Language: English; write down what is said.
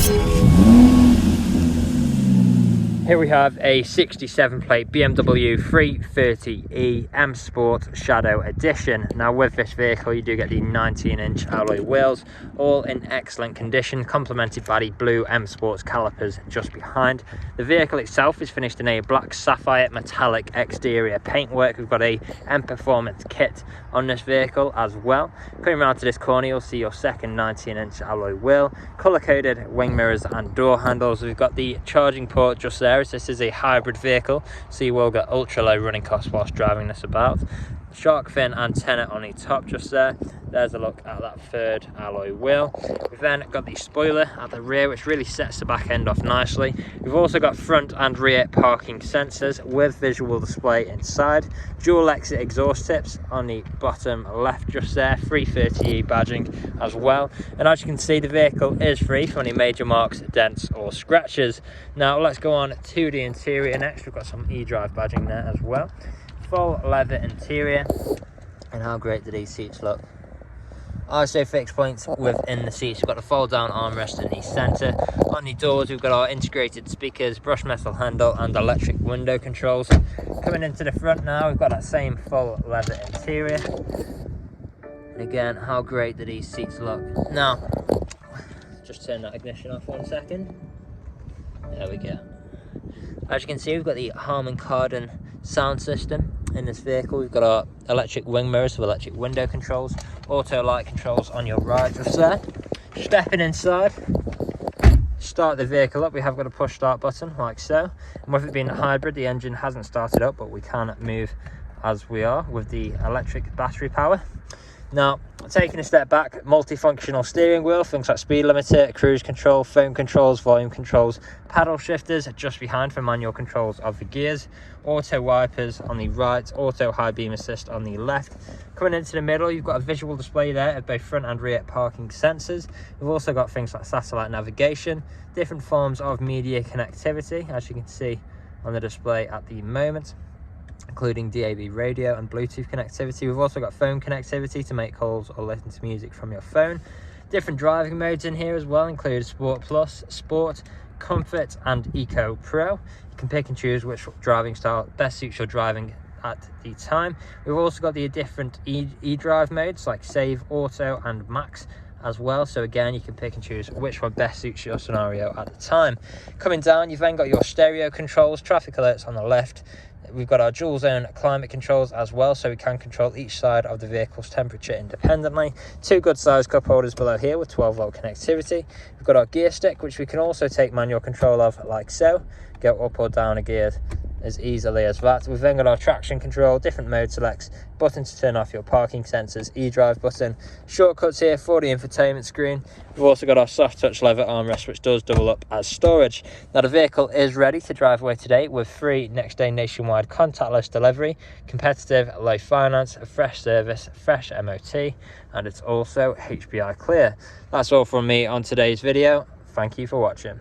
Here we have a 67 plate BMW 330e M Sport Shadow Edition. Now with this vehicle you do get the 19-inch alloy wheels, all in excellent condition, complemented by the blue M Sports calipers just behind. The vehicle itself is finished in a black sapphire metallic exterior paintwork. We've got a M Performance kit on this vehicle as well. Coming around to this corner you'll see your second 19-inch alloy wheel, colour-coded wing mirrors and door handles. We've got the charging port just there. This is a hybrid vehicle, so you will get ultra low running costs whilst driving this about. Shark fin antenna on the top just there. There's a look at that third alloy wheel. We've then got the spoiler at the rear, which really sets the back end off nicely. We've also got front and rear parking sensors with visual display inside. Dual exit exhaust tips on the bottom left just there. 330e badging as well. And as you can see, the vehicle is free from any major marks, dents or scratches. Now let's go on to the interior next. We've got some eDrive badging there as well. Full leather interior, and how great do these seats look. ISO fixed points within the seats. We've got the fold down armrest in the centre. On the doors we've got our integrated speakers, brushed metal handle and electric window controls. Coming into the front now, we've got that same full leather interior. And again, how great do these seats look. Now just turn that ignition off 1 second. There we go. As you can see, we've got the Harman Kardon sound system in this vehicle. We've got our electric wing mirrors with electric window controls, auto light controls on your right just there. Stepping inside, start the vehicle up, we have got a push start button like so, and with it being a hybrid the engine hasn't started up, but we can move as we are with the electric battery power. Now taking a step back, multifunctional steering wheel, things like speed limiter, cruise control, phone controls, volume controls, paddle shifters just behind for manual controls of the gears, auto wipers on the right, auto high beam assist on the left. Coming into the middle you've got a visual display there of both front and rear parking sensors. We've also got things like satellite navigation, different forms of media connectivity as you can see on the display at the moment, including DAB radio and Bluetooth connectivity. We've also got phone connectivity to make calls or listen to music from your phone. Different driving modes in here as well include Sport Plus, Sport, Comfort and Eco Pro. You can pick and choose which driving style best suits your driving at the time. We've also got the different eDrive modes like Save, Auto and Max as well, so again you can pick and choose which one best suits your scenario at the time. Coming down you've then got your stereo controls, traffic alerts on the left. We've got our dual zone climate controls as well, so we can control each side of the vehicle's temperature independently. Two good sized cup holders below here with 12 volt connectivity. We've got our gear stick, which we can also take manual control of like so, go up or down a gear as easily as that. We've then got our traction control, different mode selects, button to turn off your parking sensors, eDrive button, shortcuts here for the infotainment screen. We've also got our soft touch leather armrest, which does double up as storage. Now the vehicle is ready to drive away today with free next day nationwide contactless delivery, competitive low finance, a fresh service, fresh MOT, and it's also HPI clear. That's all from me on today's video. Thank you for watching.